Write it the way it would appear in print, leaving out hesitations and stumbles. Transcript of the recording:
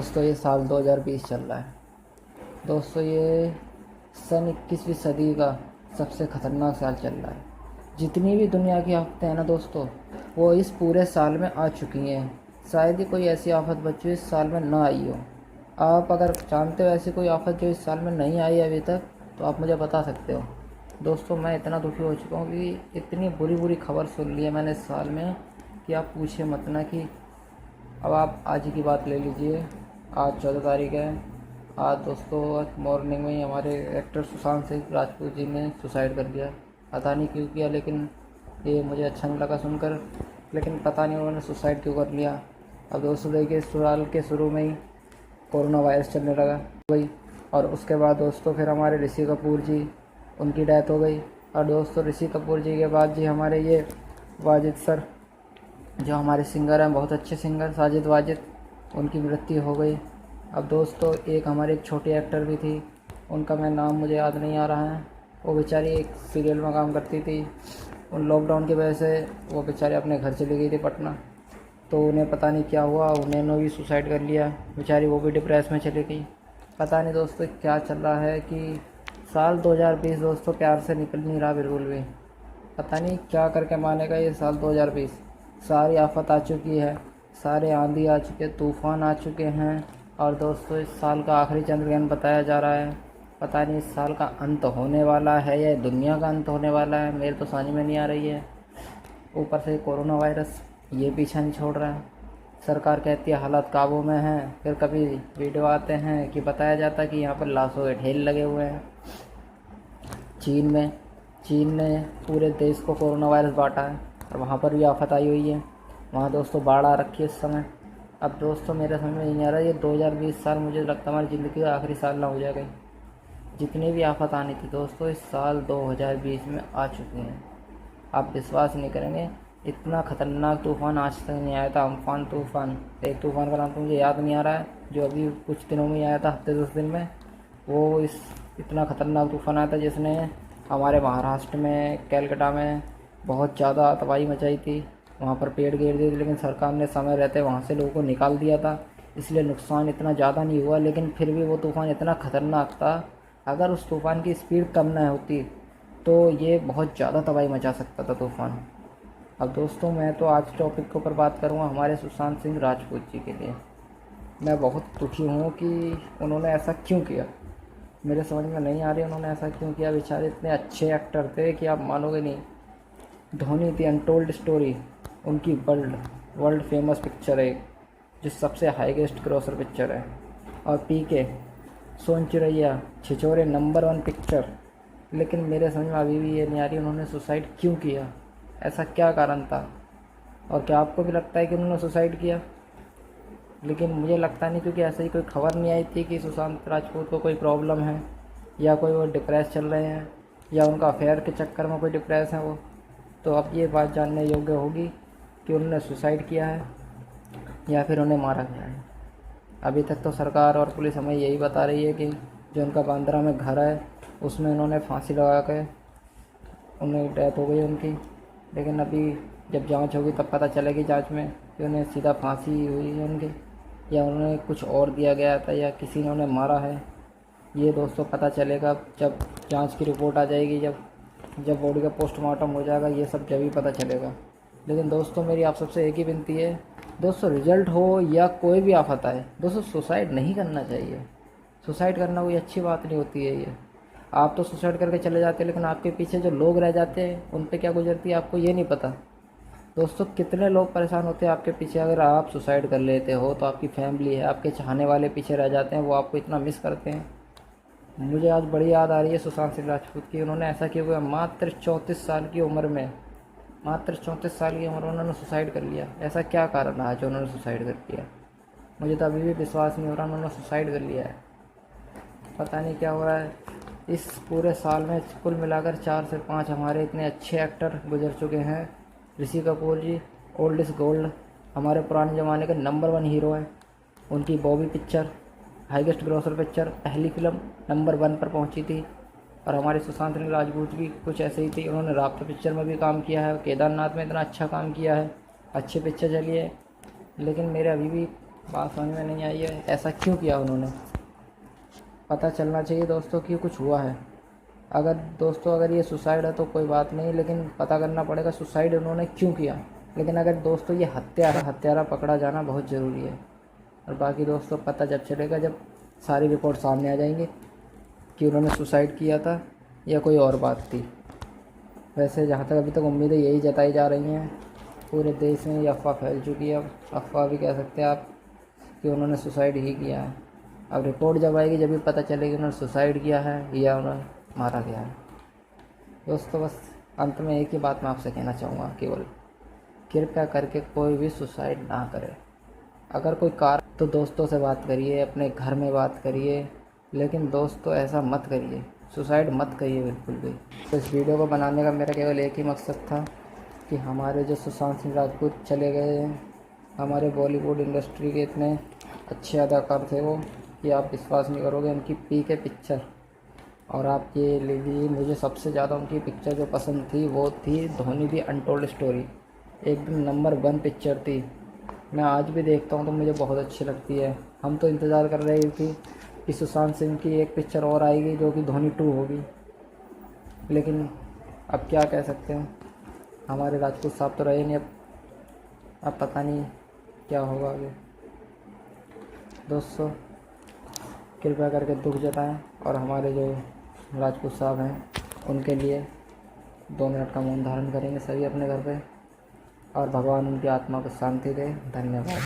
दोस्तों ये साल 2020 चल रहा है। दोस्तों ये सन 21वीं सदी का सबसे ख़तरनाक साल चल रहा है। जितनी भी दुनिया की आफतें हैं ना दोस्तों, वो इस पूरे साल में आ चुकी हैं। शायद ही कोई ऐसी आफत बची हो इस साल में ना आई हो। आप अगर जानते हो ऐसी कोई आफत जो इस साल में नहीं आई अभी तक, तो आप मुझे बता सकते हो। दोस्तों मैं इतना दुखी हो चुका हूँ कि इतनी बुरी बुरी खबर सुन ली है मैंने इस साल में कि आप पूछिए मत ना। कि अब आप आज ही की बात ले लीजिए। आज 14 तारीख है। आज दोस्तों आज मॉर्निंग में ही हमारे एक्टर सुशांत सिंह राजपूत जी ने सुसाइड कर लिया। पता नहीं क्यों किया, लेकिन ये मुझे अच्छा नहीं लगा सुनकर। लेकिन पता नहीं उन्होंने सुसाइड क्यों कर लिया। अब दोस्तों देखिए, इस साल के शुरू में ही कोरोना वायरस चलने लगा गई, और उसके बाद दोस्तों फिर हमारे ऋषि कपूर जी, उनकी डेथ हो गई। और दोस्तों ऋषि कपूर जी के बाद जी हमारे ये वाजिद सर, जो हमारे सिंगर हैं, बहुत अच्छे सिंगर साजिद वाजिद, उनकी मृत्यु हो गई। अब दोस्तों एक हमारे एक छोटी एक्टर भी थी, उनका मैं नाम मुझे याद नहीं आ रहा है। वो बेचारी एक सीरियल में काम करती थी। उन लॉकडाउन की वजह से वो बेचारी अपने घर चली गई थी पटना। तो उन्हें पता नहीं क्या हुआ, उन्होंने भी सुसाइड कर लिया बेचारी, वो भी डिप्रेस में चली गई। पता नहीं दोस्तों क्या चल रहा है कि साल 2020 दोस्तों प्यार से निकल नहीं रहा बिल्कुल भी। पता नहीं क्या करके मानेगा ये साल 2020। सारी आफत आ चुकी है, सारे आंधी आ चुके, तूफ़ान आ चुके हैं। और दोस्तों इस साल का आखिरी चंद्रग्रहण बताया जा रहा है। पता नहीं इस साल का अंत होने वाला है या दुनिया का अंत होने वाला है, मेरे तो समझ में नहीं आ रही है। ऊपर से कोरोना वायरस ये पीछा नहीं छोड़ रहा है। सरकार कहती है हालात काबू में हैं, फिर कभी वीडियो आते हैं कि बताया जाता है कि यहाँ पर लाशों के ढेर लगे हुए हैं। चीन ने पूरे देश को कोरोना वायरस बांटा है, और वहाँ पर भी आफत आई हुई है। वहाँ दोस्तों बाढ़ आ रखी है इस समय। अब दोस्तों मेरे समझ में नहीं आ रहा, ये 2020 साल मुझे लगता है हमारी ज़िंदगी का आखिरी साल ना हो जाएगा। जितनी भी आफत आनी थी दोस्तों इस साल 2020 में आ चुकी हैं। आप विश्वास नहीं करेंगे, इतना ख़तरनाक तूफ़ान आज तक नहीं आया था। अम्फान तूफ़ान, एक तूफ़ान का नाम तो मुझे याद नहीं आ रहा है, जो अभी कुछ दिनों में आया था, हफ्ते 10 दिन में। वो इतना ख़तरनाक तूफ़ान आया था जिसने हमारे महाराष्ट्र में कैलकाटा में बहुत ज़्यादा तबाही मचाई थी। वहाँ पर पेड़ गिर दिए थे, लेकिन सरकार ने समय रहते वहाँ से लोगों को निकाल दिया था, इसलिए नुकसान इतना ज़्यादा नहीं हुआ। लेकिन फिर भी वो तूफ़ान इतना ख़तरनाक था, अगर उस तूफ़ान की स्पीड कम ना होती तो ये बहुत ज़्यादा तबाही मचा सकता था तूफ़ान। अब दोस्तों मैं तो आज टॉपिक के ऊपर बात करूँगा हमारे सुशांत सिंह राजपूत जी के लिए। मैं बहुत दुखी हूँ कि उन्होंने ऐसा क्यों किया, मेरे समझ में नहीं आ रही उन्होंने ऐसा क्यों किया। बेचारे इतने अच्छे एक्टर थे कि आप मानोगे नहीं। धोनी थी अनटोल्ड स्टोरी, उनकी वर्ल्ड फेमस पिक्चर है, जो सबसे हाईएस्ट ग्रॉसर पिक्चर है। और पीके, सोन चिड़ैया, छिछोरे नंबर 1 पिक्चर। लेकिन मेरे समझ में अभी भी ये नहीं आ रही उन्होंने सुसाइड क्यों किया, ऐसा क्या कारण था। और क्या आपको भी लगता है कि उन्होंने सुसाइड किया? लेकिन मुझे लगता नहीं, क्योंकि ऐसे ही कोई खबर नहीं आई थी कि सुशांत राजपूत को कोई प्रॉब्लम है, या कोई वो डिप्रेस चल रहे हैं, या उनका अफेयर के चक्कर में कोई डिप्रेस है वो। तो अब ये बात जानने योग्य होगी कि उन्होंने सुसाइड किया है या फिर उन्हें मारा गया है। अभी तक तो सरकार और पुलिस हमें यही बता रही है कि जो उनका बांद्रा में घर है उसमें उन्होंने फांसी लगा के उन्हें डेथ हो गई उनकी। लेकिन अभी जब जांच होगी तब पता चलेगी जांच में कि उन्हें सीधा फांसी हुई है उनकी, या उन्हें कुछ और दिया गया था, या किसी ने उन्हें मारा है। ये दोस्तों पता चलेगा जब जांच की रिपोर्ट आ जाएगी, जब बॉडी का पोस्टमार्टम हो जाएगा, ये सब जब ही पता चलेगा। लेकिन दोस्तों मेरी आप सबसे एक ही विनती है दोस्तों, रिजल्ट हो या कोई भी आफत आए दोस्तों, सुसाइड नहीं करना चाहिए। सुसाइड करना कोई अच्छी बात नहीं होती है। ये आप तो सुसाइड करके चले जाते हैं, लेकिन आपके पीछे जो लोग रह जाते हैं उन पे क्या गुजरती है आपको ये नहीं पता। दोस्तों कितने लोग परेशान होते हैं आपके पीछे। अगर आप सुसाइड कर लेते हो तो आपकी फैमिली है, आपके चाहने वाले पीछे रह जाते हैं, वो आपको इतना मिस करते हैं। मुझे आज बड़ी याद आ रही है सुशांत सिंह राजपूत की। उन्होंने ऐसा किया हुआ, मात्र 34 साल की उम्र में, मात्र 34 साल की उम्र में उन्होंने सुसाइड कर लिया। ऐसा क्या कारण रहा जो उन्होंने सुसाइड कर लिया? मुझे तो अभी भी विश्वास नहीं हो रहा उन्होंने सुसाइड कर लिया है। पता नहीं क्या हो रहा है। इस पूरे साल में कुल मिलाकर 4 से 5 हमारे इतने अच्छे एक्टर गुजर चुके हैं। ऋषि कपूर जी ओल्ड इज़ गोल्ड, हमारे पुराने ज़माने के नंबर 1 हीरो हैं। उनकी Bobby picture highest grocer picture, पहली फिल्म नंबर 1 पर पहुंची थी। और हमारे सुशांत सिंह राजपूत भी कुछ ऐसे ही थी। उन्होंने राबता पिक्चर में भी काम किया है, केदारनाथ में इतना अच्छा काम किया है, अच्छी पिक्चर चली है। लेकिन मेरे अभी भी बात समझ में नहीं आई है, ऐसा क्यों किया उन्होंने। पता चलना चाहिए दोस्तों कि कुछ हुआ है। अगर ये सुसाइड है तो कोई बात नहीं, लेकिन पता करना पड़ेगा सुसाइड उन्होंने क्यों किया। लेकिन अगर दोस्तों ये हत्यारा पकड़ा जाना बहुत ज़रूरी है। और बाकी दोस्तों पता जब चलेगा जब सारी रिपोर्ट सामने आ जाएंगी कि उन्होंने सुसाइड किया था या कोई और बात थी। वैसे जहाँ तक अभी तक उम्मीदें यही जताई जा रही हैं, पूरे देश में ये अफ़वाह फैल चुकी है। अब अफ़वाह भी कह सकते हैं आप कि उन्होंने सुसाइड ही किया है। अब रिपोर्ट जब आएगी जब भी पता चलेगी उन्होंने सुसाइड किया है या उन्हें मारा गया है। दोस्तों बस अंत में एक ही बात मैं आपसे कहना चाहूँगा, केवल कृपया करके कोई भी सुसाइड ना करे। अगर कोई तो दोस्तों से बात करिए, अपने घर में बात करिए, लेकिन दोस्तों ऐसा मत करिए, सुसाइड मत करिए बिल्कुल भी। तो इस वीडियो को बनाने का मेरा केवल एक ही मकसद था कि हमारे जो सुशांत सिंह राजपूत चले गए हैं, हमारे बॉलीवुड इंडस्ट्री के इतने अच्छे अदाकार थे वो, कि आप विश्वास नहीं करोगे। उनकी पीके पिक्चर, और आप ये लीजिए, मुझे सबसे ज़्यादा उनकी पिक्चर जो पसंद थी वो थी धोनी दी अनटोल्ड स्टोरी। एकदम नंबर 1 पिक्चर थी। मैं आज भी देखता हूँ तो मुझे बहुत अच्छी लगती है। हम तो इंतज़ार कर रहे थे कि सुशांत सिंह की एक पिक्चर और आएगी जो कि धोनी 2 होगी, लेकिन अब क्या कह सकते हैं, हमारे राजपूत साहब तो रहे नहीं। अब पता नहीं क्या होगा आगे। दोस्तों कृपया करके दुख जताएं और हमारे जो राजपूत साहब हैं उनके लिए 2 मिनट का मौन धारण करेंगे सभी अपने घर पे, और भगवान उनकी आत्मा को शांति दे। धन्यवाद।